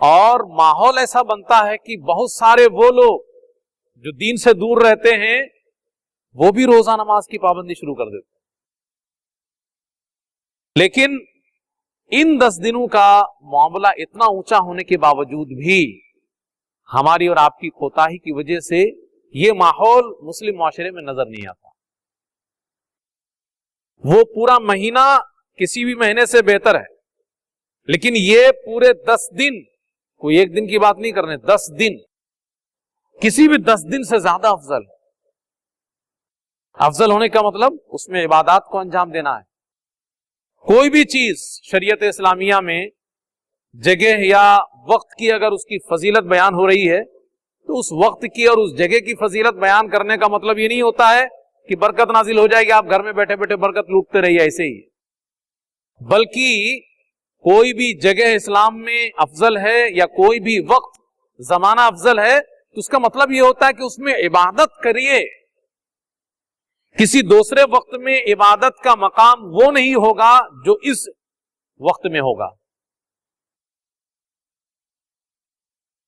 اور ماحول ایسا بنتا ہے کہ بہت سارے وہ لوگ جو دین سے دور رہتے ہیں وہ بھی روزہ نماز کی پابندی شروع کر دیتے ہیں. لیکن ان 10 دنوں کا معاملہ اتنا اونچا ہونے کے باوجود بھی ہماری اور آپ کی کوتاہی کی وجہ سے یہ ماحول مسلم معاشرے میں نظر نہیں آتا. وہ پورا مہینہ کسی بھی مہینے سے بہتر ہے، لیکن یہ پورے 10 دن، کوئی ایک دن کی بات نہیں کرنے، 10 دن کسی بھی 10 دن سے زیادہ افضل ہے. افضل ہونے کا مطلب اس میں عبادات کو انجام دینا ہے. کوئی بھی چیز شریعت اسلامیہ میں جگہ یا وقت کی اگر اس کی فضیلت بیان ہو رہی ہے تو اس وقت کی اور اس جگہ کی فضیلت بیان کرنے کا مطلب یہ نہیں ہوتا ہے کہ برکت نازل ہو جائے گی، آپ گھر میں بیٹھے بیٹھے برکت لوٹتے رہیے ایسے ہی. بلکہ کوئی بھی جگہ اسلام میں افضل ہے یا کوئی بھی وقت زمانہ افضل ہے تو اس کا مطلب یہ ہوتا ہے کہ اس میں عبادت کریے. کسی دوسرے وقت میں عبادت کا مقام وہ نہیں ہوگا جو اس وقت میں ہوگا.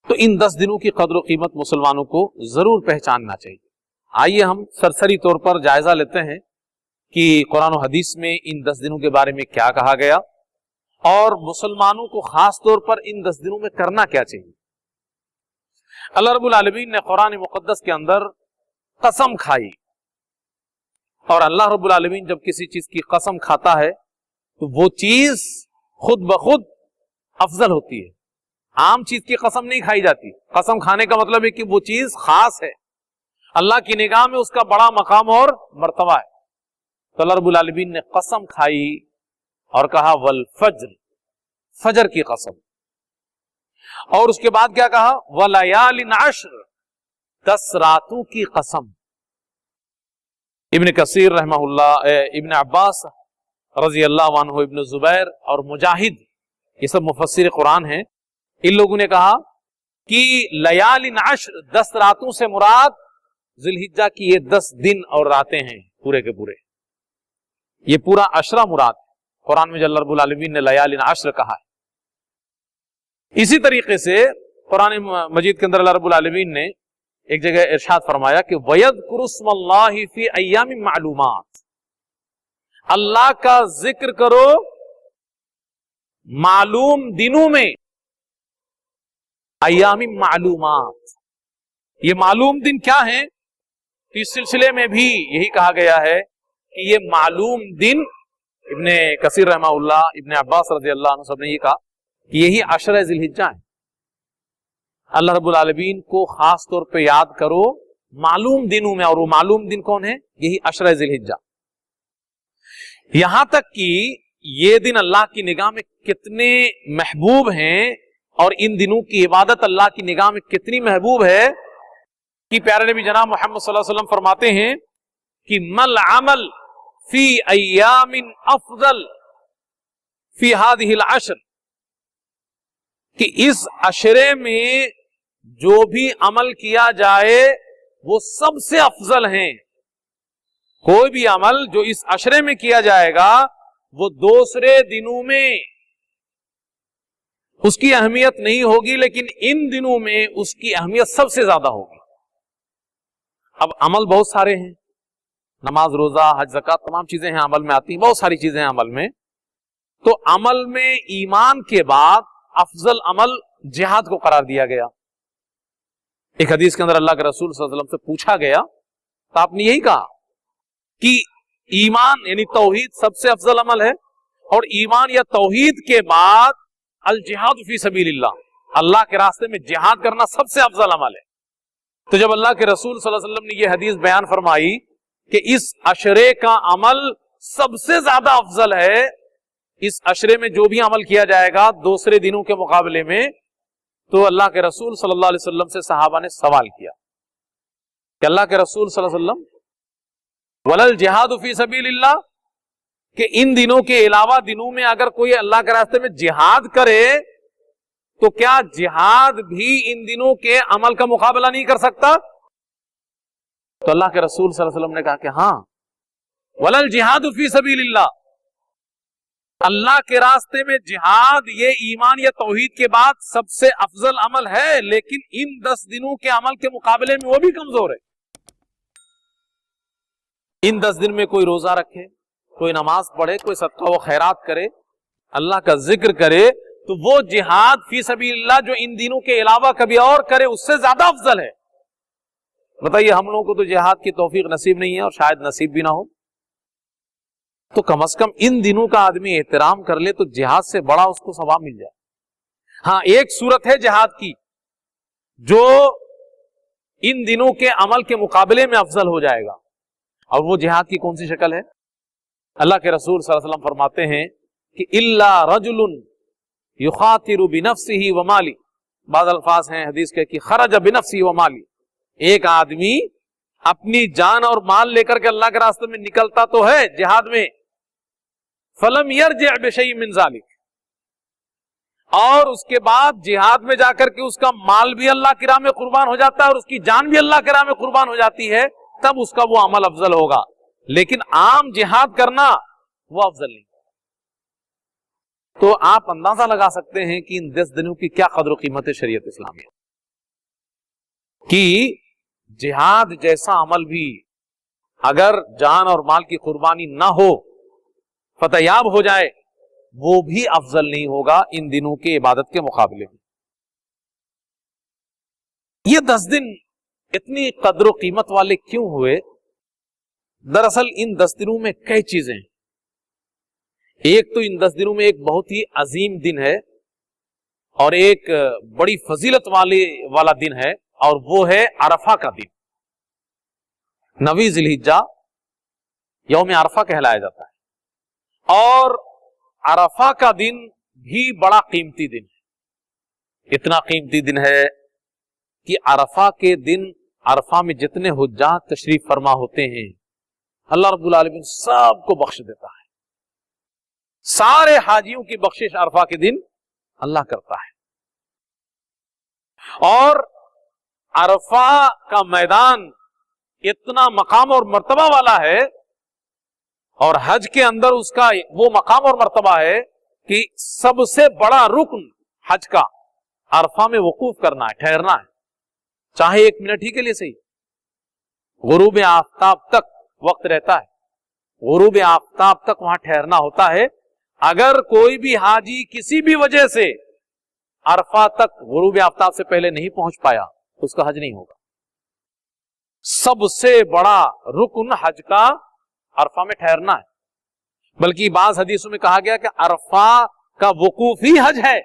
تو ان 10 دنوں کی قدر و قیمت مسلمانوں کو ضرور پہچاننا چاہیے. آئیے ہم سرسری طور پر جائزہ لیتے ہیں کہ قرآن و حدیث میں ان 10 دنوں کے بارے میں کیا کہا گیا اور مسلمانوں کو خاص طور پر ان 10 دنوں میں کرنا کیا چاہیے. اللہ رب العالمین نے قرآن مقدس کے اندر قسم کھائی، اور اللہ رب العالمین جب کسی چیز کی قسم کھاتا ہے تو وہ چیز خود بخود افضل ہوتی ہے. عام چیز کی قسم نہیں کھائی جاتی. قسم کھانے کا مطلب ہے کہ وہ چیز خاص ہے، اللہ کی نگاہ میں اس کا بڑا مقام اور مرتبہ ہے. تو اللہ رب العالمین نے قسم کھائی اور کہا والفجر، فجر کی قسم. اور اس کے بعد کیا کہا؟ ولیال عشر، 10 راتوں کی قسم. ابن کثیر رحمہ اللہ، ابن عباس رضی اللہ عنہ، ابن زبیر اور مجاہد، یہ سب مفسر قرآن ہیں، ان لوگوں نے کہا کہ لیال عشر، 10 راتوں سے مراد ذی الحجہ کی یہ 10 دن اور راتیں ہیں پورے کے پورے. یہ پورا عشرہ مراد ہے. قرآن میں اللہ رب العالمین نے لیال عشر کہا ہے. اسی طریقے سے قرآن مجید کے اندر اللہ رب العالمین نے ایک جگہ ارشاد فرمایا کہ وَيَذْكُرُ اسْمَ اللَّهِ فِي أَيَّامٍ مَعْلُومَاتٍ، اللہ کا ذکر کرو معلوم دنوں میں. ایام معلومات، یہ معلوم دن کیا ہیں؟ تو اس سلسلے میں بھی یہی کہا گیا ہے کہ یہ معلوم دن، ابن کثیر رحمہ اللہ، ابن عباس رضی اللہ عنہ سب نے یہ کہا کہ یہی عشرہ ذی الحجہ ہے. اللہ رب العالمین کو خاص طور پہ یاد کرو معلوم دنوں میں، اور وہ معلوم دن کون ہے؟ یہی عشرہ ذی الحجہ. یہاں تک کہ یہ دن اللہ کی نگاہ میں کتنے محبوب ہیں اور ان دنوں کی عبادت اللہ کی نگاہ میں کتنی محبوب ہے کہ پیارے نبی جناب محمد صلی اللہ علیہ وسلم فرماتے ہیں کہ مل عمل فی ایام افضل فی هذه العشر، کہ اس عشرے میں جو بھی عمل کیا جائے وہ سب سے افضل ہیں. کوئی بھی عمل جو اس عشرے میں کیا جائے گا وہ دوسرے دنوں میں اس کی اہمیت نہیں ہوگی، لیکن ان دنوں میں اس کی اہمیت سب سے زیادہ ہوگی. اب عمل بہت سارے ہیں، نماز، روزہ، حج، زکات، تمام چیزیں ہیں عمل میں آتی ہیں، بہت ساری چیزیں ہیں عمل میں. تو عمل میں ایمان کے بعد افضل عمل جہاد کو قرار دیا گیا. ایک حدیث کے اندر اللہ کے رسول صلی اللہ علیہ وسلم سے پوچھا گیا تو آپ نے یہی کہا کہ ایمان یعنی توحید سب سے افضل عمل ہے، اور ایمان یا توحید کے بعد الجہاد فی سبیل اللہ، اللہ کے راستے میں جہاد کرنا سب سے افضل عمل ہے. تو جب اللہ کے رسول صلی اللہ علیہ وسلم نے یہ حدیث بیان فرمائی کہ اس عشرے کا عمل سب سے زیادہ افضل ہے، اس عشرے میں جو بھی عمل کیا جائے گا دوسرے دنوں کے مقابلے میں، تو اللہ کے رسول صلی اللہ علیہ وسلم سے صحابہ نے سوال کیا کہ اللہ کے رسول صلی اللہ علیہ وسلم وَلَلْ جِهَادُ فِي سَبِيلِ اللَّهِ، کہ ان دنوں کے علاوہ دنوں میں اگر کوئی اللہ کے راستے میں جہاد کرے تو کیا جہاد بھی ان دنوں کے عمل کا مقابلہ نہیں کر سکتا؟ تو اللہ کے رسول صلی اللہ علیہ وسلم نے کہا کہ ہاں، وَلَلْ جِهَادُ فِي سَبِيلِ اللَّهِ، اللہ کے راستے میں جہاد یہ ایمان یا توحید کے بعد سب سے افضل عمل ہے، لیکن ان 10 دنوں کے عمل کے مقابلے میں وہ بھی کمزور ہے۔ ان 10 دن میں کوئی روزہ رکھے، کوئی نماز پڑھے، کوئی صدقہ و خیرات کرے، اللہ کا ذکر کرے، تو وہ جہاد فی سبیل اللہ جو ان دنوں کے علاوہ کبھی اور کرے اس سے زیادہ افضل ہے۔ بتائیے ہم لوگوں کو تو جہاد کی توفیق نصیب نہیں ہے اور شاید نصیب بھی نہ ہو، تو کم از کم ان دنوں کا آدمی احترام کر لے تو جہاد سے بڑا اس کو ثواب مل جائے۔ ہاں ایک صورت ہے جہاد کی جو ان دنوں کے عمل کے مقابلے میں افضل ہو جائے گا، اور وہ جہاد کی کون سی شکل ہے؟ اللہ کے رسول صلی اللہ علیہ وسلم فرماتے ہیں کہ الا رجل یخاطر بنفسه ومالی، بعض الفاظ ہیں حدیث کے کہ خرج بنفسه ومالی، ایک آدمی اپنی جان اور مال لے کر کے اللہ کے راستے میں نکلتا تو ہے جہاد میں، فلم یرجع بشیء من ذلک، اور اس کے بعد جہاد میں جا کر کے اس کا مال بھی اللہ کی راہ میں قربان ہو جاتا ہے اور اس کی جان بھی اللہ کی راہ میں قربان ہو جاتی ہے، تب اس کا وہ عمل افضل ہوگا، لیکن عام جہاد کرنا وہ افضل نہیں۔ تو آپ اندازہ لگا سکتے ہیں کہ ان 10 دنوں کی کیا قدر و قیمت ہے شریعت اسلامیہ کی۔ جہاد جیسا عمل بھی اگر جان اور مال کی قربانی نہ ہو، فتح یاب ہو جائے، وہ بھی افضل نہیں ہوگا ان دنوں کے عبادت کے مقابلے میں۔ یہ 10 دن اتنی قدر و قیمت والے کیوں ہوئے؟ دراصل ان 10 دنوں میں کئی چیزیں ہیں۔ ایک تو ان 10 دنوں میں ایک بہت ہی عظیم دن ہے اور ایک بڑی فضیلت والا دن ہے، اور وہ ہے عرفہ کا دن۔ 9 ذی الحجہ یوم عرفہ کہلایا جاتا ہے، اور عرفہ کا دن بھی بڑا قیمتی دن ہے۔ اتنا قیمتی دن ہے کہ عرفہ کے دن عرفہ میں جتنے حجاج تشریف فرما ہوتے ہیں اللہ رب العالمین سب کو بخش دیتا ہے۔ سارے حاجیوں کی بخشش عرفہ کے دن اللہ کرتا ہے، اور عرفہ کا میدان اتنا مقام اور مرتبہ والا ہے، اور حج کے اندر اس کا وہ مقام اور مرتبہ ہے کہ سب سے بڑا رکن حج کا عرفہ میں وقوف کرنا ہے، ٹھہرنا ہے، چاہے 1 منٹ ہی کے لیے صحیح۔ غروب آفتاب تک وقت رہتا ہے، غروب آفتاب تک وہاں ٹھہرنا ہوتا ہے۔ اگر کوئی بھی حاجی کسی بھی وجہ سے عرفہ تک غروب آفتاب سے پہلے نہیں پہنچ پایا تو اس کا حج نہیں ہوگا۔ سب سے بڑا رکن حج کا عرفہ میں ٹھہرنا ہے، بلکہ بعض حدیثوں میں کہا گیا کہ عرفہ کا وقوف ہی حج ہے۔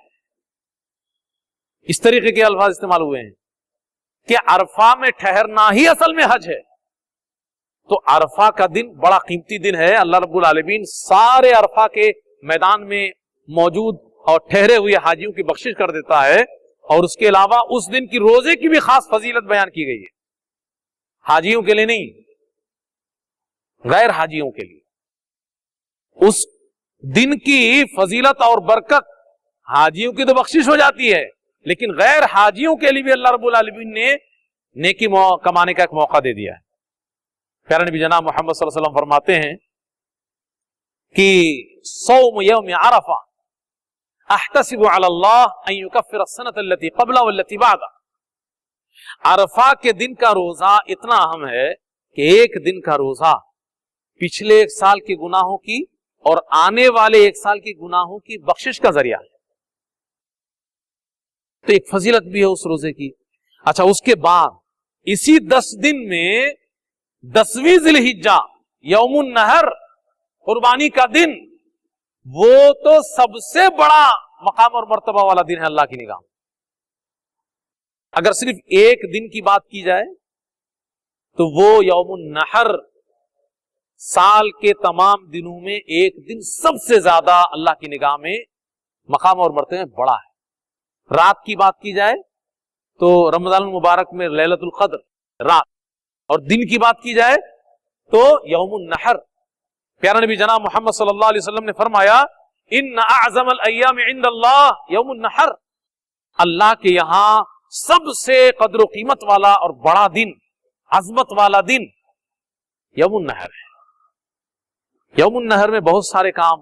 اس طریقے کے الفاظ استعمال ہوئے ہیں کہ عرفہ میں ٹھہرنا ہی اصل میں حج ہے۔ تو عرفہ کا دن بڑا قیمتی دن ہے، اللہ رب العالمین سارے عرفہ کے میدان میں موجود اور ٹھہرے ہوئے حاجیوں کی بخشش کر دیتا ہے، اور اس کے علاوہ اس دن کی روزے کی بھی خاص فضیلت بیان کی گئی ہے، حاجیوں کے لیے نہیں، غیر حاجیوں کے لیے۔ اس دن کی فضیلت اور برکت حاجیوں کی تو بخشش ہو جاتی ہے، لیکن غیر حاجیوں کے لیے بھی اللہ رب العالمین نے نیکی کمانے کا ایک موقع دے دیا ہے۔ پیارے نبی جناب محمد صلی اللہ علیہ وسلم فرماتے ہیں کہ صوم یوم عرفہ احتسب علی اللہ ان یکفر السنۃ التي قبلہ والتي بعدہ، عرفہ کے دن کا روزہ اتنا اہم ہے کہ ایک دن کا روزہ پچھلے 1 سال کے گناہوں کی اور آنے والے 1 سال کے گناہوں کی بخشش کا ذریعہ ہے۔ تو ایک فضیلت بھی ہے اس روزے کی۔ اچھا، اس کے بعد اسی 10 دن میں 10ویں ذی الحجہ یوم النحر قربانی کا دن، وہ تو سب سے بڑا مقام اور مرتبہ والا دن ہے اللہ کی نگاہ میں۔ اگر صرف ایک دن کی بات کی جائے تو وہ یوم النحر سال کے تمام دنوں میں ایک دن سب سے زیادہ اللہ کی نگاہ میں مقام اور مرتبہ میں بڑا ہے۔ رات کی بات کی جائے تو رمضان المبارک میں لیلۃ القدر رات، اور دن کی بات کی جائے تو یوم النحر۔ پیارا نبی جناب محمد صلی اللہ علیہ وسلم نے فرمایا ان اعظم الایام عند اللہ یوم النحر، اللہ کے یہاں سب سے قدر و قیمت والا اور بڑا دن، عظمت والا دن یوم النحر ہے۔ یوم النحر میں بہت سارے کام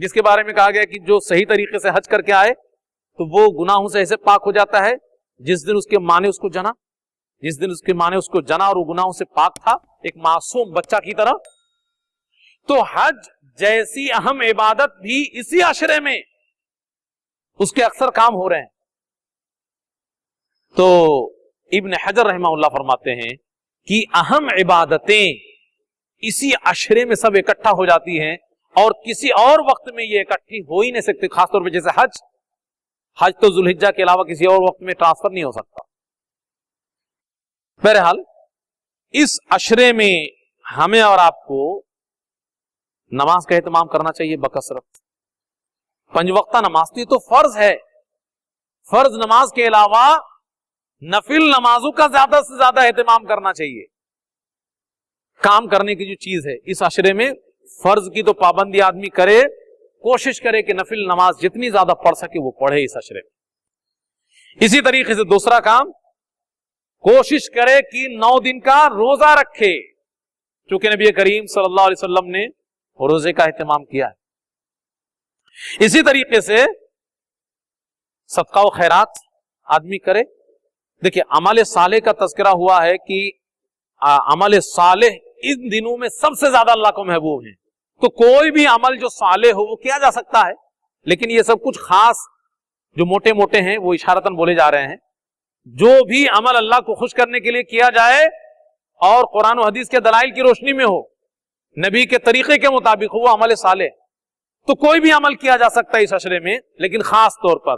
جس کے بارے میں کہا گیا کہ جو صحیح طریقے سے حج کر کے آئے تو وہ گناہوں سے ایسے پاک ہو جاتا ہے جس دن اس کے ماں نے اس کو جنا، جس دن اس کے ماں نے اس کو جنا اور وہ گناہوں سے پاک تھا، ایک معصوم بچہ کی طرح۔ تو حج جیسی اہم عبادت بھی اسی عشرے میں اس کے اکثر کام ہو رہے ہیں۔ تو ابن حجر رحمہ اللہ فرماتے ہیں کہ اہم عبادتیں اسی عشرے میں سب اکٹھا ہو جاتی ہیں، اور کسی اور وقت میں یہ اکٹھی ہو ہی نہیں سکتی، خاص طور پہ جیسے حج تو ذوالحجہ کے علاوہ کسی اور وقت میں ٹرانسفر نہیں ہو سکتا۔ بہرحال اس عشرے میں ہمیں اور آپ کو نماز کا اہتمام کرنا چاہیے بکثرت۔ 5 وقتہ نماز تو فرض ہے، فرض نماز کے علاوہ نفل نمازوں کا زیادہ سے زیادہ اہتمام کرنا چاہیے۔ کام کرنے کی جو چیز ہے اس عشرے میں، فرض کی تو پابندی آدمی کرے، کوشش کرے کہ نفل نماز جتنی زیادہ پڑھ سکے وہ پڑھے اس عشرے میں۔ اسی طریقے سے دوسرا کام، کوشش کرے کہ 9 دن کا روزہ رکھے، چونکہ نبی کریم صلی اللہ علیہ وسلم نے روزے کا اہتمام کیا ہے۔ اسی طریقے سے صدقہ و خیرات آدمی کرے۔ دیکھیے عمل صالح کا تذکرہ ہوا ہے کہ عمل صالح ان دنوں میں سب سے زیادہ اللہ کو محبوب ہیں، تو کوئی بھی عمل جو صالح ہو وہ کیا جا سکتا ہے، لیکن یہ سب کچھ خاص جو موٹے موٹے ہیں وہ اشارتاً بولے جا رہے ہیں۔ جو بھی عمل اللہ کو خوش کرنے کے لیے کیا جائے اور قرآن و حدیث کے دلائل کی روشنی میں ہو، نبی کے طریقے کے مطابق ہو، وہ عمل صالح۔ تو کوئی بھی عمل کیا جا سکتا ہے اس عشرے میں، لیکن خاص طور پر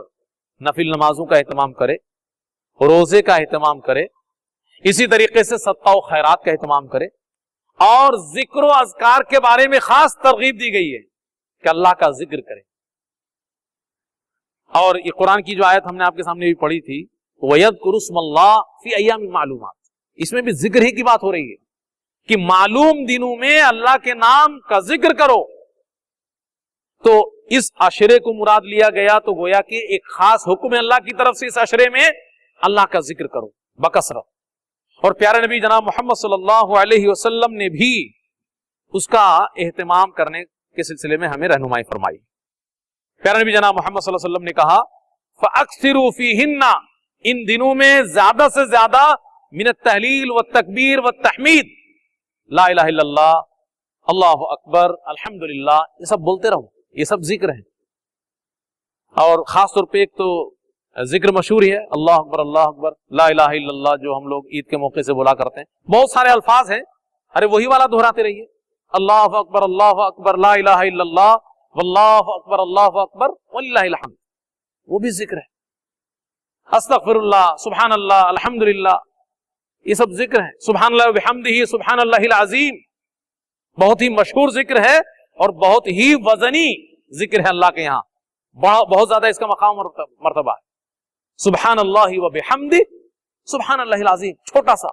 نفل نمازوں کا اہتمام کرے، روزے کا اہتمام کرے، اسی طریقے سے صدقہ و خیرات کا اہتمام کرے، اور ذکر و اذکار کے بارے میں خاص ترغیب دی گئی ہے کہ اللہ کا ذکر کرے۔ اور یہ قرآن کی جو آیت ہم نے آپ کے سامنے بھی پڑھی تھی، وَيَذْكُرُ اسْمَ اللَّهِ فِي أَيَّامٍ مَعْلُومَاتٍ، اس میں بھی ذکر ہی کی بات ہو رہی ہے کہ معلوم دنوں میں اللہ کے نام کا ذکر کرو۔ تو اس عشرے کو مراد لیا گیا، تو گویا کہ ایک خاص حکم ہے اللہ کی طرف سے اس عشرے میں اللہ کا ذکر کرو بکثرت۔ اور پیارے نبی جناب محمد صلی اللہ علیہ وسلم نے بھی اس کا اہتمام کرنے کے سلسلے میں ہمیں رہنمائی فرمائی۔ پیارے نبی جناب محمد صلی اللہ علیہ وسلم نے کہا فَأَكْثِرُوا فِيهِنَّ، ان دنوں میں زیادہ سے زیادہ من التحلیل والتکبیر والتحمید، لا الہ الا اللہ، اللہ اکبر، الحمدللہ، یہ سب بولتے رہو، یہ سب ذکر ہیں۔ اور خاص طور پہ ایک تو ذکر مشہور ہی ہے اللہ اکبر اللہ اکبر، لا الہ الا اللہ، جو ہم لوگ عید کے موقع سے بولا کرتے ہیں۔ بہت سارے الفاظ ہیں، ارے وہی والا دہراتے رہیے، اللہ اکبر لا الہ الا اللہ، واللہ اکبر وللہ الحمد، وہ بھی ذکر ہے۔ استغفر اللہ، سبحان اللہ، الحمدللہ، یہ سب ذکر ہیں۔ سبحان اللہ وبحمدہ، سبحان اللہ العظیم، بہت ہی مشہور ذکر ہے اور بہت ہی وزنی ذکر ہے اللہ کے یہاں، بہت زیادہ اس کا مقام مرتبہ ہے۔ سبحان اللہ وبحمدہ، سبحان اللہ العظیم، چھوٹا سا۔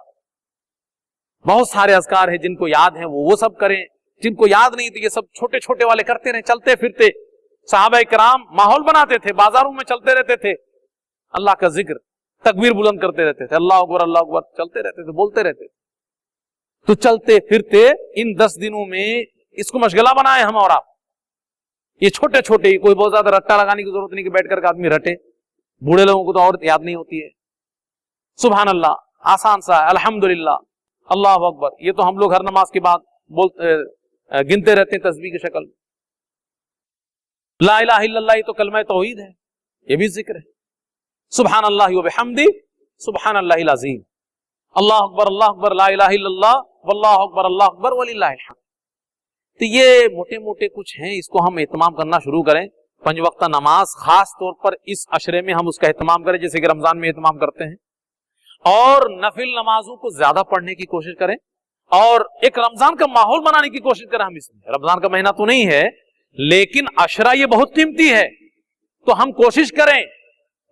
بہت سارے اذکار ہیں جن کو یاد ہیں وہ سب کریں، جن کو یاد نہیں تو یہ سب چھوٹے چھوٹے والے کرتے رہیں، چلتے پھرتے۔ صحابہ کرام ماحول بناتے تھے، بازاروں میں چلتے رہتے تھے، اللہ کا ذکر، تکبیر بلند کرتے رہتے تھے، اللہ اکبر، چلتے رہتے تھے، بولتے رہتے تھے۔ تو چلتے پھرتے ان 10 دنوں میں اس کو مشغلہ بنائے ہم اور آپ۔ یہ چھوٹے چھوٹے، کوئی بہت زیادہ رٹا لگانے کی ضرورت نہیں کہ بیٹھ کر کے آدمی رٹے، بوڑھے لوگوں کو تو اور یاد نہیں ہوتی ہے۔ سبحان اللہ آسان سا ہے، الحمدللہ، اللہ اکبر، یہ تو ہم لوگ ہر نماز کے بعد گنتے رہتے ہیں تسبیح کی شکل میں۔ لا الہ الا اللہ، یہ تو کلمہ توحید ہے، یہ بھی ذکر ہے۔ سبحان اللہ وبحمدہ، سبحان اللہ العظیم، اللہ اکبر، لا الہ الا اللہ، واللہ اکبر وللہ الحمد۔ تو یہ موٹے موٹے کچھ ہیں، اس کو ہم اہتمام کرنا شروع کریں۔ 5 وقتہ نماز خاص طور پر اس عشرے میں ہم اس کا اہتمام کریں، جیسے کہ رمضان میں اہتمام کرتے ہیں، اور نفل نمازوں کو زیادہ پڑھنے کی کوشش کریں، اور ایک رمضان کا ماحول بنانے کی کوشش کریں۔ ہم اس میں رمضان کا مہینہ تو نہیں ہے لیکن عشرہ یہ بہت قیمتی ہے، تو ہم کوشش کریں،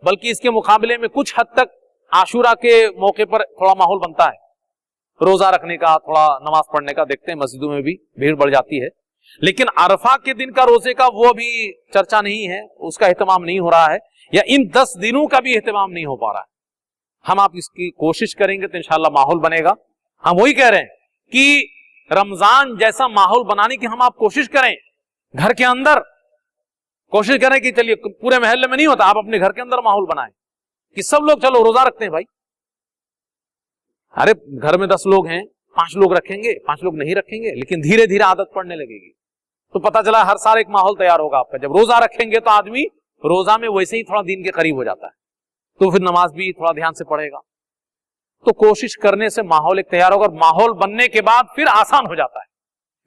بلکہ اس کے مقابلے میں کچھ حد تک عاشورہ کے موقع پر تھوڑا ماحول بنتا ہے، روزہ رکھنے کا، تھوڑا نماز پڑھنے کا، دیکھتے ہیں مسجدوں میں بھی بھیڑ بڑھ جاتی ہے، لیکن عرفہ کے دن کا روزے کا وہ بھی چرچا نہیں ہے، اس کا اہتمام نہیں ہو رہا ہے، یا ان 10 دنوں کا بھی اہتمام نہیں ہو پا رہا ہے۔ ہم آپ اس کی کوشش کریں گے تو انشاءاللہ ماحول بنے گا۔ ہم وہی کہہ رہے ہیں کہ رمضان جیسا ماحول بنانے کی ہم آپ کوشش کریں، گھر کے اندر کوشش کریں کہ چلیے پورے محلے میں نہیں ہوتا, آپ اپنے گھر کے اندر ماحول بنائیں کہ سب لوگ چلو روزہ رکھتے ہیں بھائی. ارے گھر میں 10 لوگ ہیں, 5 لوگ رکھیں گے, 5 لوگ نہیں رکھیں گے, لیکن دھیرے دھیرے عادت پڑنے لگے گی تو پتہ چلا ہر سال ایک ماحول تیار ہوگا آپ کا. جب روزہ رکھیں گے تو آدمی روزہ میں ویسے ہی تھوڑا دین کے قریب ہو جاتا ہے, تو پھر نماز بھی تھوڑا دھیان سے پڑھے گا. تو کوشش کرنے سے ماحول ایک تیار ہوگا, اور ماحول بننے کے بعد پھر آسان ہو جاتا ہے.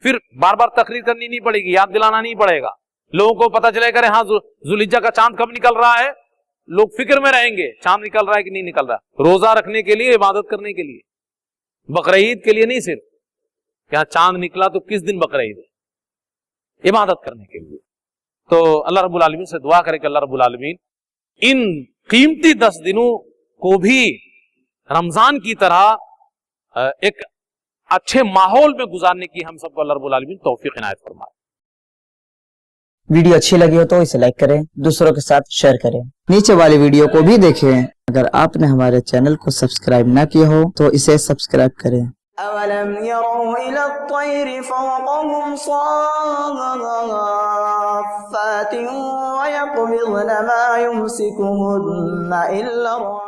پھر بار بار تقریر کرنی نہیں پڑے گی, یاد دلانا نہیں پڑے گا. لوگوں کو پتہ چلے گا ہاں ذوالحجہ کا چاند کب نکل رہا ہے, لوگ فکر میں رہیں گے چاند نکل رہا ہے کہ نہیں نکل رہا. روزہ رکھنے کے لیے, عبادت کرنے کے لیے, بقرعید کے لیے نہیں, صرف کیا چاند نکلا تو کس دن بقرعید ہے, عبادت کرنے کے لیے. تو اللہ رب العالمین سے دعا کرے کہ اللہ رب العالمین ان قیمتی 10 دنوں کو بھی رمضان کی طرح ایک اچھے ماحول میں گزارنے کی ہم سب کو اللہ رب العالمین توفیق عنایت فرمائے. ویڈیو اچھی لگی ہو تو اسے لائک کریں, دوسروں کے ساتھ شیئر کریں. نیچے والی ویڈیو کو بھی دیکھیں. اگر آپ نے ہمارے چینل کو سبسکرائب نہ کیا ہو تو اسے سبسکرائب کریں. أَوَلَمْ يَرَوْا إِلَى الطَّيْرِ فَوْقَهُمْ صَافَّاتٍ وَيَقْبِضْنَ مَا يُمْسِكُهُنَّ إِلَّا الرَّحْمَنُ